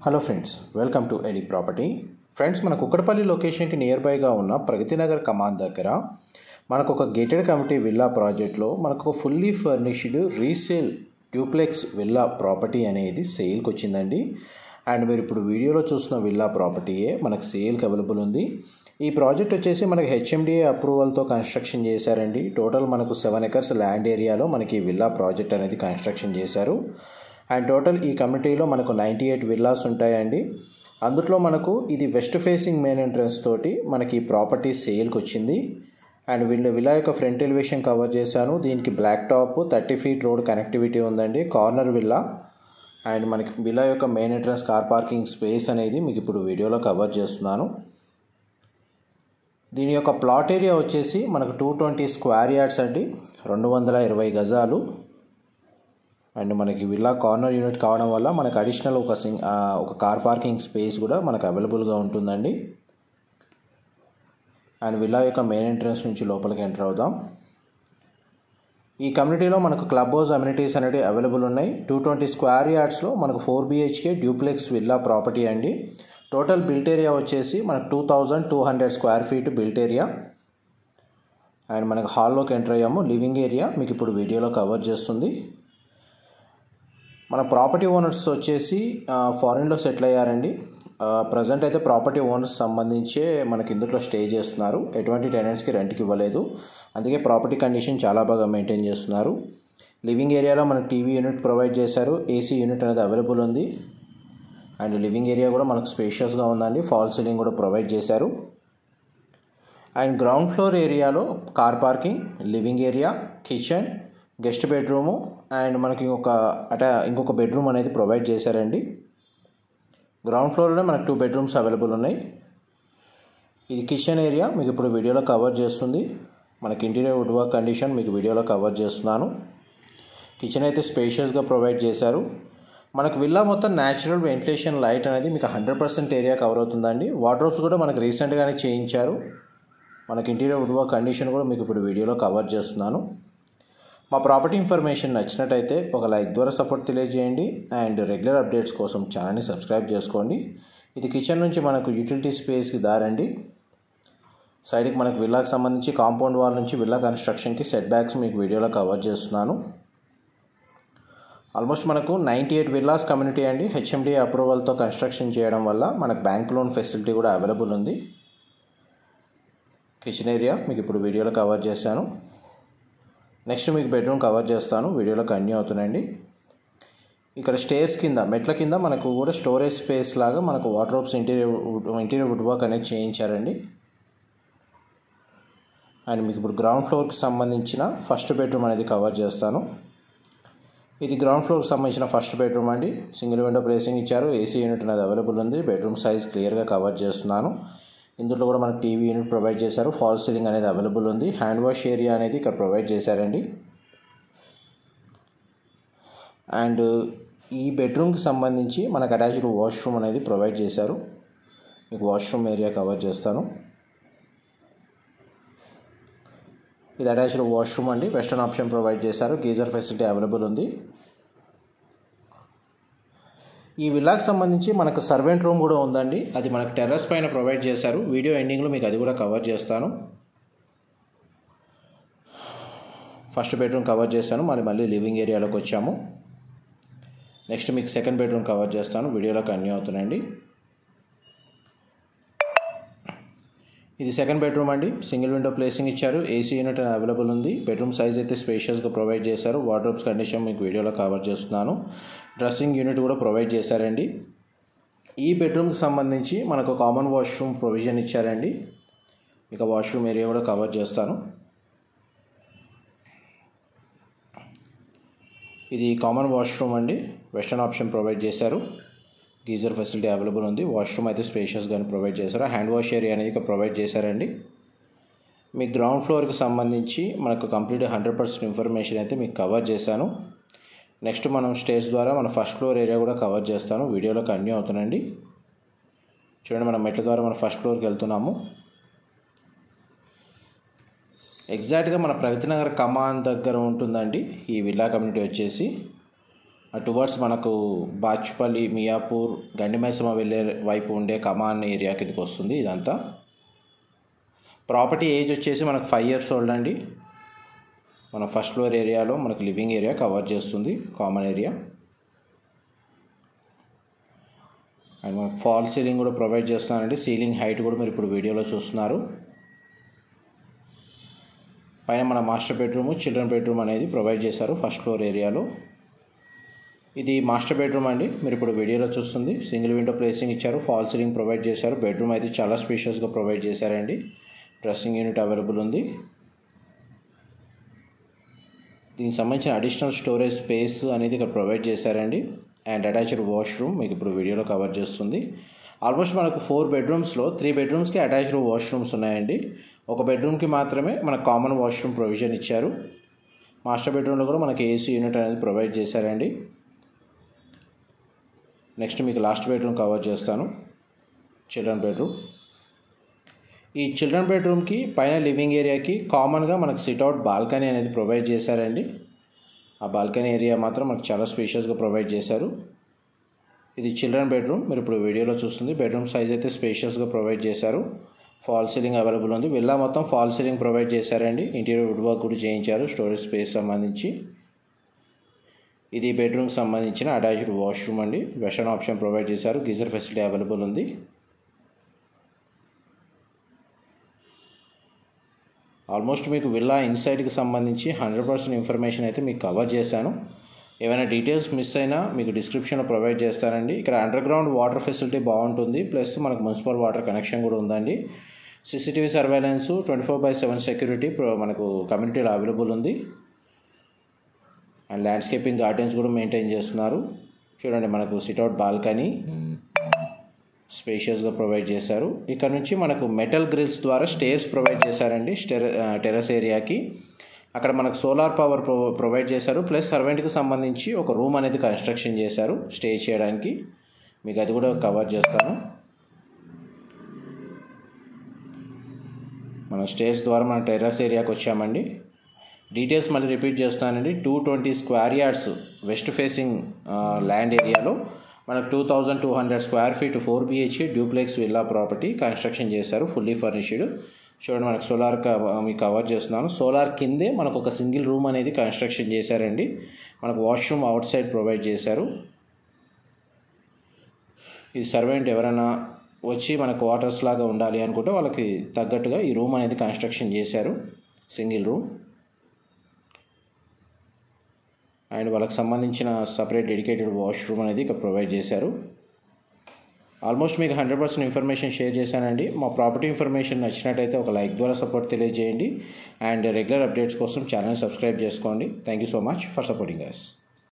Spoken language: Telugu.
హలో ఫ్రెండ్స్, వెల్కమ్ టు ఎలి ప్రాపర్టీ. ఫ్రెండ్స్, మన కుక్కడపల్లి లొకేషన్కి నియర్ బైగా ఉన్న ప్రగతినగర్ కమాన్ దగ్గర మనకు ఒక గేటెడ్ కమ్యూనిటీ విల్లా ప్రాజెక్ట్లో మనకు ఒక fully furnished resale duplex villa property అనేది సేల్కి వచ్చిందండి. అండ్ మీరు ఇప్పుడు వీడియోలో చూస్తున్న విల్లా ప్రాపర్టీయే మనకు సేల్కి అవైలబుల్ ఉంది. ఈ ప్రాజెక్ట్ వచ్చేసి మనకి హెచ్ఎండిఏ అప్రూవల్తో కన్స్ట్రక్షన్ చేశారండి. టోటల్ మనకు 7 acres ల్యాండ్ ఏరియాలో మనకి విల్లా ప్రాజెక్ట్ అనేది కన్స్ట్రక్షన్ చేశారు. అండ్ టోటల్ ఈ కమ్యూనిటీలో మనకు 98 విల్లాస్ ఉంటాయండి. అందులో మనకు ఇది వెస్ట్ ఫేసింగ్ మెయిన్ ఎంట్రన్స్ తోటి మనకి ఈ ప్రాపర్టీ సేల్కి వచ్చింది. అండ్ విల్లా యొక్క ఫ్రంట్ ఎలివేషన్ కవర్ చేశాను. దీనికి black top 30 feet road connectivity ఉందండి. Corner villa. అండ్ మనకి విల్లా యొక్క main entrance car parking space అనేది మీకు ఇప్పుడు వీడియోలో కవర్ చేస్తున్నాను. దీని యొక్క ప్లాట్ ఏరియా వచ్చేసి మనకు 220 square yards అండి, 220 గజాలు. అండ్ మనకి విల్లా కార్నర్ యూనిట్ కావడం వల్ల మనకు అడిషనల్ ఒక కార్ పార్కింగ్ స్పేస్ కూడా మనకు అవైలబుల్గా ఉంటుందండి. అండ్ విల్లా యొక్క మెయిన్ ఎంట్రన్స్ నుంచి లోపలికి ఎంటర్ అవుదాం. ఈ కమ్యూనిటీలో మనకు క్లబ్ హౌస్ అమ్యూనిటీస్ అనేవి అవైలబుల్ ఉన్నాయి. 220 square yardsలో మనకు 4 BHK డ్యూప్లెక్స్ విల్లా ప్రాపర్టీ అండి. టోటల్ బిల్ట్ ఏరియా వచ్చేసి మనకు 2200 square feet built area. And మనకు హాల్లోకి ఎంటర్ అయ్యాము. లివింగ్ ఏరియా మీకు ఇప్పుడు వీడియోలో కవర్ చేస్తుంది. మన ప్రాపర్టీ ఓనర్స్ వచ్చేసి ఫారిన్లో సెటిల్ అయ్యారండి. ప్రజెంట్ అయితే ప్రాపర్టీ ఓనర్స్ సంబంధించే మనకి ఇందులో స్టే చేస్తున్నారు. ఎటువంటి టెనెంట్స్కి రెంట్కి ఇవ్వలేదు. అందుకే ప్రాపర్టీ కండిషన్ చాలా బాగా మెయింటైన్ చేస్తున్నారు. లివింగ్ ఏరియాలో మనకు టీవీ యూనిట్ ప్రొవైడ్ చేశారు. ఏసీ యూనిట్ అనేది అవైలబుల్ ఉంది. అండ్ లివింగ్ ఏరియా కూడా మనకు స్పేషియస్గా ఉందండి. ఫాల్ సీలింగ్ కూడా ప్రొవైడ్ చేశారు. అండ్ గ్రౌండ్ ఫ్లోర్ ఏరియాలో car parking, living area, kitchen, guest bedroom and మనకి ఇంకొక బెడ్రూమ్ అనేది ప్రొవైడ్ చేశారండి. గ్రౌండ్ ఫ్లోర్లో మనకు 2 bedrooms అవైలబుల్ ఉన్నాయి. ఇది కిచెన్ ఏరియా మీకు ఇప్పుడు వీడియోలో కవర్ చేస్తుంది. మనకి ఇంటీరియర్ వుడ్ వర్క్ కండిషన్ మీకు వీడియోలో కవర్ చేస్తున్నాను. కిచెన్ అయితే స్పేషియస్గా ప్రొవైడ్ చేశారు. మనకు విల్లా మొత్తం న్యాచురల్ వెంటిలేషన్ లైట్ అనేది మీకు 100% ఏరియా కవర్ అవుతుందండి. వార్డ్రోబ్స్ కూడా మనకు రీసెంట్గానే చేయించారు. మనకి ఇంటీరియర్ వుడ్ వర్క్ కండిషన్ కూడా మీకు ఇప్పుడు వీడియోలో కవర్ చేస్తున్నాను. మా ప్రాపర్టీ ఇన్ఫర్మేషన్ నచ్చినట్టయితే ఒక లైక్ ద్వారా సపోర్ట్ తెలియజేయండి. అండ్ రెగ్యులర్ అప్డేట్స్ కోసం ఛానల్ని సబ్స్క్రైబ్ చేసుకోండి. ఇది కిచెన్ నుంచి మనకు యూటిలిటీ స్పేస్కి దారండి. సైడ్కి మనకు విల్లాకి సంబంధించి కాంపౌండ్ వాల్ నుంచి విల్లా కన్స్ట్రక్షన్కి సెట్ బ్యాక్స్ మీకు వీడియోలో కవర్ చేస్తున్నాను. ఆల్మోస్ట్ మనకు 98 విల్లాస్ కమ్యూనిటీ అండి. హెచ్ఎండిఏ అప్రూవల్తో కన్స్ట్రక్షన్ చేయడం వల్ల మనకు బ్యాంక్ లోన్ ఫెసిలిటీ కూడా అవైలబుల్ ఉంది. కిచెన్ ఏరియా మీకు ఇప్పుడు వీడియోలో కవర్ చేశాను. నెక్స్ట్ మీకు బెడ్రూమ్ కవర్ చేస్తాను. వీడియోలో కంటిన్యూ అవుతున్నాయండి. ఇక్కడ స్టేర్స్ కింద మెట్ల కింద మనకు కూడా స్టోరేజ్ స్పేస్ లాగా మనకు వార్డ్రోబ్స్ ఇంటీరియర్ వుడ్ వర్క్ అనేది చేయించారండి. అండ్ మీకు ఇప్పుడు గ్రౌండ్ ఫ్లోర్కి సంబంధించిన ఫస్ట్ బెడ్రూమ్ అనేది కవర్ చేస్తాను. ఇది గ్రౌండ్ ఫ్లోర్కి సంబంధించిన ఫస్ట్ బెడ్రూమ్ అండి. సింగిల్ విండో ప్లేసింగ్ ఇచ్చారు. ఏసీ యూనిట్ అనేది అవైలబుల్ ఉంది. బెడ్రూమ్ సైజ్ క్లియర్గా కవర్ చేస్తున్నాను. ఇందులో కూడా మనకు టీవీ యూనిట్ ప్రొవైడ్ చేశారు. ఫాల్ సీలింగ్ అనేది అవైలబుల్ ఉంది. హ్యాండ్ వాష్ ఏరియా అనేది ఇక్కడ ప్రొవైడ్ చేశారండి. అండ్ ఈ బెడ్రూమ్కి సంబంధించి మనకు అటాచ్డ్ వాష్రూమ్ అనేది ప్రొవైడ్ చేశారు. మీకు వాష్రూమ్ ఏరియా కవర్ చేస్తాను. ఇది అటాచ్డ్ వాష్రూమ్ అండి. వెస్టర్న్ ఆప్షన్ ప్రొవైడ్ చేశారు. గీజర్ ఫెసిలిటీ అవైలబుల్ ఉంది. ఈ విల్లాకి సంబంధించి మనకు సర్వెంట్ రూమ్ కూడా ఉందండి. అది మనకు టెర్రస్ పైన ప్రొవైడ్ చేశారు. వీడియో ఎండింగ్లో మీకు అది కూడా కవర్ చేస్తాను. ఫస్ట్ బెడ్రూమ్ కవర్ చేస్తాను. మళ్ళీ లివింగ్ ఏరియాలోకి వచ్చాము. నెక్స్ట్ మీకు సెకండ్ బెడ్రూమ్ కవర్ చేస్తాను. వీడియోలో కంటిన్యూ అవుతున్నాయండి. ఇది సెకండ్ బెడ్రూమ్ అండి. సింగిల్ విండో ప్లేసింగ్ ఇచ్చారు. ఏసీ యూనిట్ అవైలబుల్ ఉంది. బెడ్రూమ్ సైజ్ అయితే స్పేషియస్గా ప్రొవైడ్ చేశారు. వార్డ్రోబ్స్ కండిషన్ మీకు వీడియోలో కవర్ చేస్తున్నాను. డ్రెస్సింగ్ యూనిట్ కూడా ప్రొవైడ్ చేశారండి. ఈ బెడ్రూమ్కి సంబంధించి మనకు కామన్ వాష్రూమ్ ప్రొవిజన్ ఇచ్చారండి. ఇక వాష్రూమ్ ఏరియా కూడా కవర్ చేస్తాను. ఇది కామన్ వాష్రూమ్ అండి. వెస్టర్న్ ఆప్షన్ ప్రొవైడ్ చేశారు. గీజర్ ఫెసిలిటీ అవైలబుల్ ఉంది. వాష్రూమ్ అయితే స్పేషియస్గానే ప్రొవైడ్ చేశారు. హ్యాండ్ వాష్ ఏరియా అనేది ఇక్కడ ప్రొవైడ్ చేశారండి. మీ గ్రౌండ్ ఫ్లోర్కి సంబంధించి మనకు కంప్లీట్ 100% ఇన్ఫర్మేషన్ అయితే మీకు కవర్ చేశాను. నెక్స్ట్ మనం స్టేర్స్ ద్వారా మన ఫస్ట్ ఫ్లోర్ ఏరియా కూడా కవర్ చేస్తాను. వీడియోలో కంటిన్యూ అవుతుందండి. చూడండి, మనం మెట్ల ద్వారా మన ఫస్ట్ ఫ్లోర్కి వెళ్తున్నాము. ఎగ్జాక్ట్గా మన ప్రగతినగర్ కమాన్ దగ్గర ఉంటుందండి ఈ విల్లా కమ్యూనిటీ వచ్చేసి. టువర్డ్స్ మనకు బాచుపల్లి, మియాపూర్, గండిమైసమ్మ వెళ్ళే వైపు ఉండే కమాన్ ఏరియా కిందకి వస్తుంది ఇదంతా. ప్రాపర్టీ ఏజ్ వచ్చేసి మనకు 5 years ఓల్డ్ అండి. మన ఫస్ట్ ఫ్లోర్ ఏరియాలో మనకు లివింగ్ ఏరియా కవర్ చేస్తుంది, కామన్ ఏరియా. అండ్ మనకు ఫాల్ సీలింగ్ కూడా ప్రొవైడ్ చేస్తున్నానండి. సీలింగ్ హైట్ కూడా మీరు ఇప్పుడు వీడియోలో చూస్తున్నారు. పైన మన మాస్టర్ బెడ్రూమ్, చిల్డ్రన్ బెడ్రూమ్ అనేది ప్రొవైడ్ చేశారు ఫస్ట్ ఫ్లోర్ ఏరియాలో. ఇది మాస్టర్ బెడ్రూమ్ అండి, మీరు ఇప్పుడు వీడియోలో చూస్తుంది. సింగిల్ విండో ప్లేసింగ్ ఇచ్చారు, ఫాల్ సీలింగ్ ప్రొవైడ్ చేశారు. బెడ్రూమ్ అయితే చాలా స్పేషియస్గా ప్రొవైడ్ చేశారండి. డ్రెస్సింగ్ యూనిట్ అవైలబుల్ ఉంది. దీనికి సంబంధించిన అడిషనల్ స్టోరేజ్ స్పేస్ అనేది ఇక్కడ ప్రొవైడ్ చేశారండి. అండ్ అటాచ్డ్ వాష్రూమ్ మీకు ఇప్పుడు వీడియోలో కవర్ చేస్తుంది. ఆల్మోస్ట్ మనకు 4 bedrooms-లో 3 bedrooms-కి అటాచ్డ్ వాష్రూమ్స్ ఉన్నాయండి. ఒక బెడ్రూమ్కి మాత్రమే మనకు కామన్ వాష్రూమ్ ప్రొవిజన్ ఇచ్చారు. మాస్టర్ బెడ్రూమ్లో కూడా మనకి ఏసీ యూనిట్ అనేది ప్రొవైడ్ చేశారండి. నెక్స్ట్ మీకు లాస్ట్ బెడ్రూమ్ కవర్ చేస్తాను, చిల్డ్రన్ బెడ్రూమ్. ఈ చిల్డ్రన్ బెడ్రూమ్కి పైన లివింగ్ ఏరియాకి కామన్గా మనకు సిట్అవుట్ బాల్కనీ అనేది ప్రొవైడ్ చేశారండి. ఆ బాల్కనీ ఏరియా మాత్రం మనకు చాలా స్పేషియస్గా ప్రొవైడ్ చేశారు. ఇది చిల్డ్రన్ బెడ్రూమ్, మీరు ఇప్పుడు వీడియోలో చూస్తుంది. బెడ్రూమ్ సైజ్ అయితే స్పేషియస్గా ప్రొవైడ్ చేశారు. ఫాల్ సీలింగ్ అవైలబుల్ ఉంది. విల్లా మొత్తం ఫాల్ సీలింగ్ ప్రొవైడ్ చేశారండి. ఇంటీరియర్ వుడ్ వర్క్ కూడా చేయించారు స్టోరేజ్ స్పేస్ సంబంధించి. ఇది బెడ్రూమ్కి సంబంధించిన అటాచ్డ్ వాష్రూమ్ అండి. వెస్టర్న్ ఆప్షన్ ప్రొవైడ్ చేశారు. గీజర్ ఫెసిలిటీ అవైలబుల్ ఉంది. ఆల్మోస్ట్ మీకు విల్లా ఇన్సైడ్కి సంబంధించి 100% ఇన్ఫర్మేషన్ అయితే మీకు కవర్ చేశాను. ఏమైనా డీటెయిల్స్ మిస్ అయినా మీకు డిస్క్రిప్షన్లో ప్రొవైడ్ చేస్తానండి. ఇక్కడ అండర్ గ్రౌండ్ వాటర్ ఫెసిలిటీ బాగుంటుంది, ప్లస్ మనకు మున్సిపల్ వాటర్ కనెక్షన్ కూడా ఉందండి. CCTV సర్వేలెన్స్, 24/7 సెక్యూరిటీ మనకు కమ్యూనిటీలో అవైలబుల్ ఉంది. అండ్ ల్యాండ్స్కేపింగ్ గార్డెన్స్ కూడా మెయింటైన్ చేస్తున్నారు. చూడండి, మనకు సిట్అవుట్ బాల్కనీ స్పేషియస్గా ప్రొవైడ్ చేశారు. ఇక్కడ నుంచి మనకు మెటల్ గ్రిల్స్ ద్వారా స్టేర్స్ ప్రొవైడ్ చేశారండి టెర్రస్ ఏరియాకి. అక్కడ మనకు సోలార్ పవర్ ప్రొవైడ్ చేశారు. ప్లస్ సర్వెంట్కి సంబంధించి ఒక రూమ్ అనేది కన్స్ట్రక్షన్ చేశారు స్టే చేయడానికి. మీకు అది కూడా కవర్ చేస్తాను. మన స్టేర్స్ ద్వారా మన టెర్రస్ ఏరియాకి వచ్చామండి. డీటెయిల్స్ మళ్ళీ రిపీట్ చేస్తానండి. 220 square yards west facing land ఏరియాలో మనకు 2200 square feet 4 BHK duplex villa property construction చేశారు, ఫుల్లీ ఫర్నిష్డ్. చూడండి, మనకు సోలార్ మీకు కవర్ చేస్తున్నాను. సోలార్ కిందే మనకు ఒక సింగిల్ రూమ్ అనేది కన్స్ట్రక్షన్ చేశారండి. మనకు వాష్రూమ్ అవుట్ సైడ్ ప్రొవైడ్ చేశారు. ఈ సర్వెంట్ ఎవరైనా వచ్చి మనకు క్వార్టర్స్ లాగా ఉండాలి అనుకుంటే వాళ్ళకి తగ్గట్టుగా ఈ రూమ్ అనేది కన్స్ట్రక్షన్ చేశారు, సింగిల్ రూమ్. అండ్ వాళ్ళకి సంబంధించిన సపరేట్ డెడికేటెడ్ వాష్రూమ్ అనేది ఇక్కడ ప్రొవైడ్ చేశారు. ఆల్మోస్ట్ మీకు 100% ఇన్ఫర్మేషన్ షేర్ చేశానండి. మా ప్రాపర్టీ ఇన్ఫర్మేషన్ నచ్చినట్టయితే ఒక లైక్ ద్వారా సపోర్ట్ తెలియజేయండి. అండ్ రెగ్యులర్ అప్డేట్స్ కోసం ఛానల్ సబ్స్క్రైబ్ చేసుకోండి. Thank you so much for supporting us.